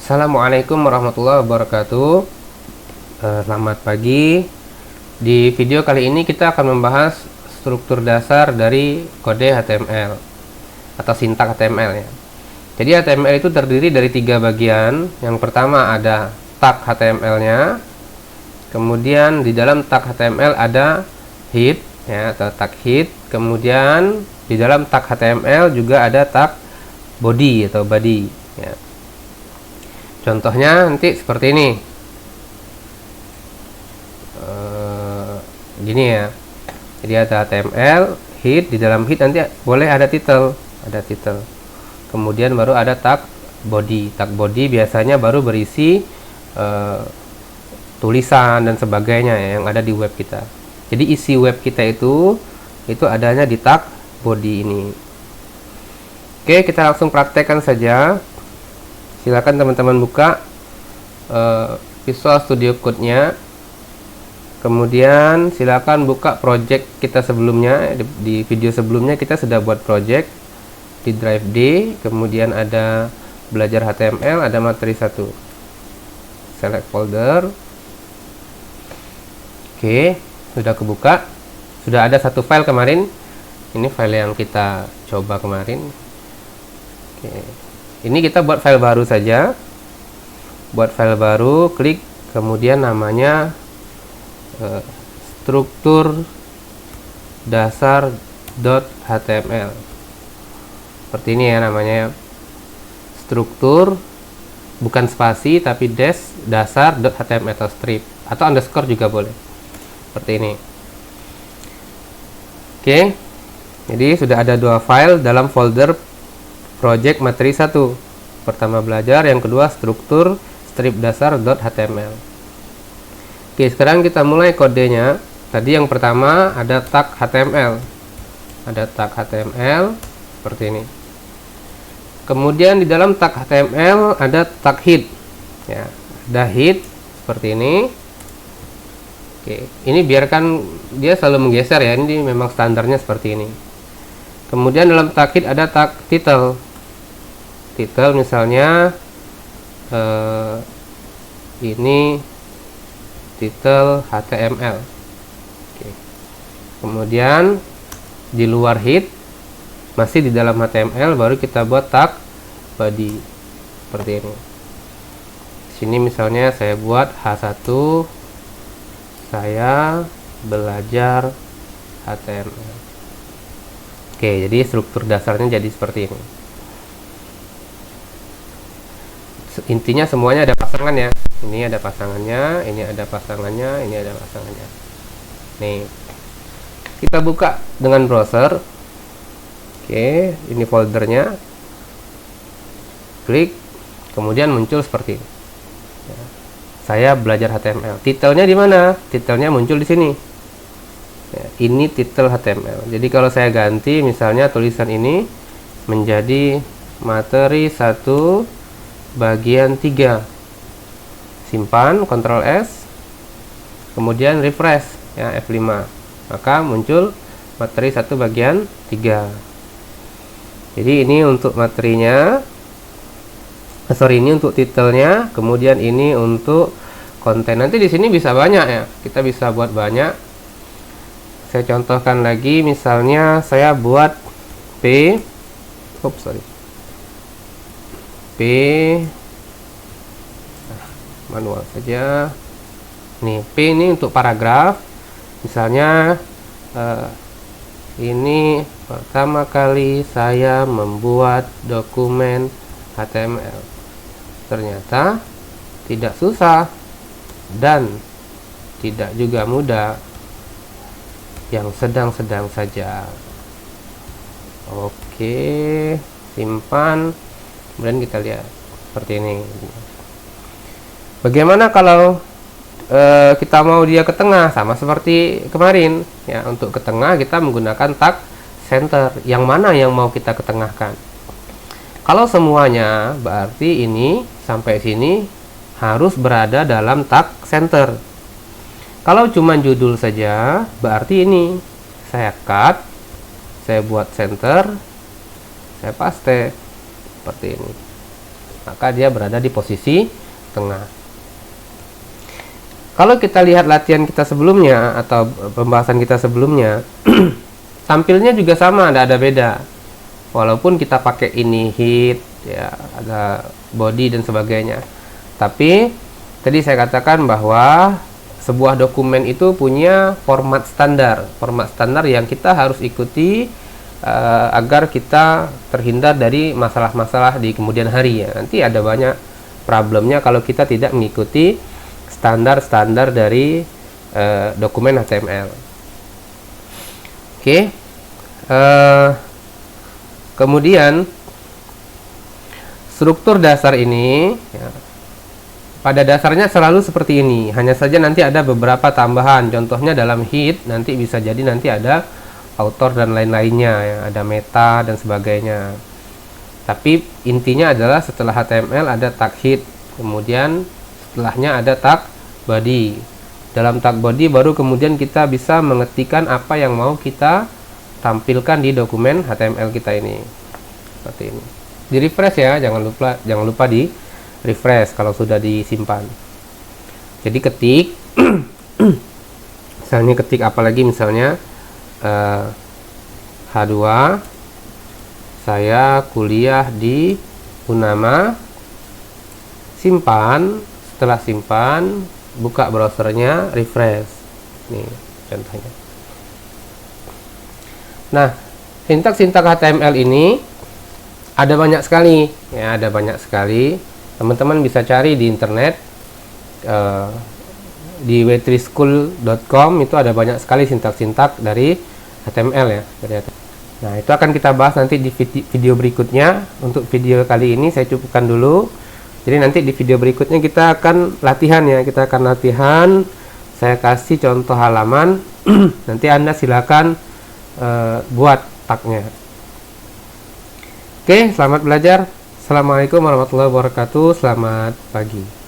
Assalamualaikum warahmatullahi wabarakatuh. Selamat pagi. Di video kali ini kita akan membahas struktur dasar dari kode HTML atau sintak HTML ya. Jadi HTML itu terdiri dari 3 bagian. Yang pertama ada tag HTML-nya. Kemudian di dalam tag HTML ada head ya, atau tag head. Kemudian di dalam tag HTML juga ada tag body atau body ya. Contohnya nanti seperti ini, gini ya. Jadi ada HTML, head, di dalam head nanti boleh ada title, kemudian baru ada tag body. Tag body biasanya baru berisi tulisan dan sebagainya ya, yang ada di web kita. Jadi isi web kita itu adanya di tag body ini. Oke, kita langsung praktekkan saja. Silakan teman-teman buka Visual Studio Code-nya. Kemudian silakan buka project kita sebelumnya. Di video sebelumnya kita sudah buat project di Drive D. Kemudian ada belajar HTML, ada materi 1. Select folder. Oke, sudah kebuka. Sudah ada 1 file kemarin. Ini file yang kita coba kemarin. Oke. Ini kita buat file baru saja. Buat file baru, klik kemudian namanya struktur dasar.html. Seperti ini ya namanya. Struktur bukan spasi tapi dasar.html atau strip atau underscore juga boleh. Seperti ini. Oke. Jadi sudah ada 2 file dalam folder project materi 1. Pertama belajar, yang kedua struktur strip dasar.html. Oke, sekarang kita mulai kodenya. Tadi yang pertama ada tag HTML. Ada tag HTML seperti ini. Kemudian di dalam tag HTML ada tag head. Ya, ada head seperti ini. Oke, ini biarkan dia selalu menggeser ya. Ini memang standarnya seperti ini. Kemudian dalam tag head ada tag title. Title misalnya ini title HTML. Oke. Kemudian di luar head masih di dalam HTML baru kita buat tag body seperti ini. Sini misalnya saya buat H1 saya belajar HTML. Oke, jadi struktur dasarnya jadi seperti ini. Intinya semuanya ada pasangan ya. Ini ada pasangannya, ini ada pasangannya, ini ada pasangannya. Nih, kita buka dengan browser. Oke, ini foldernya. Klik, kemudian muncul seperti ini. Ya, saya belajar HTML. Titelnya di mana? Titelnya muncul di sini. Ya, ini titel HTML. Jadi kalau saya ganti, misalnya tulisan ini menjadi materi 1 bagian 3, simpan, Ctrl S, kemudian refresh ya, F5, maka muncul materi 1 bagian 3. Jadi ini untuk materinya, ini untuk titelnya, kemudian ini untuk konten. Nanti di sini bisa banyak ya, kita bisa buat banyak. Saya contohkan lagi, misalnya saya buat manual saja. Nih, P ini untuk paragraf. Misalnya ini pertama kali saya membuat dokumen HTML. Ternyata tidak susah dan tidak juga mudah. Yang sedang-sedang saja. Oke, simpan. Kemudian kita lihat seperti ini. Bagaimana kalau kita mau dia ke tengah, sama seperti kemarin ya. Untuk ke tengah kita menggunakan tag center. Yang mana yang mau kita ketengahkan? Kalau semuanya berarti ini sampai sini harus berada dalam tag center. Kalau cuma judul saja berarti ini saya cut, saya buat center, saya paste seperti ini. maka dia berada di posisi tengah. Kalau kita lihat latihan kita sebelumnya atau pembahasan kita sebelumnya, tampilnya juga sama, tidak ada beda. Walaupun kita pakai ini hit, ya ada body dan sebagainya. Tapi tadi saya katakan bahwa sebuah dokumen itu punya format standar yang kita harus ikuti agar kita terhindar dari masalah-masalah di kemudian hari ya. Nanti ada banyak problemnya kalau kita tidak mengikuti standar-standar dari dokumen HTML. Oke. Kemudian struktur dasar ini ya, pada dasarnya selalu seperti ini, hanya saja nanti ada beberapa tambahan. Contohnya dalam hit nanti bisa jadi nanti ada author dan lain-lainnya ya, ada meta dan sebagainya. Tapi intinya adalah setelah HTML ada tag hit, kemudian setelahnya ada tag body. Dalam tag body baru kemudian kita bisa mengetikkan apa yang mau kita tampilkan di dokumen HTML kita ini. Seperti ini. Di refresh ya, jangan lupa di refresh kalau sudah disimpan. Jadi ketik misalnya ketik apalagi misalnya H2 saya kuliah di Unama, simpan. Setelah simpan, buka browsernya, refresh. Nih contohnya. Nah, sintaks-sintaks HTML ini ada banyak sekali ya, ada banyak sekali. Teman-teman bisa cari di internet, di w3school.com itu ada banyak sekali sintak-sintak dari HTML ya. Nah, itu akan kita bahas nanti di video berikutnya. Untuk video kali ini saya cukupkan dulu. Jadi nanti di video berikutnya kita akan latihan ya, kita akan latihan. Saya kasih contoh halaman, nanti Anda silakan buat tagnya. Oke, selamat belajar. Assalamualaikum warahmatullahi wabarakatuh. Selamat pagi.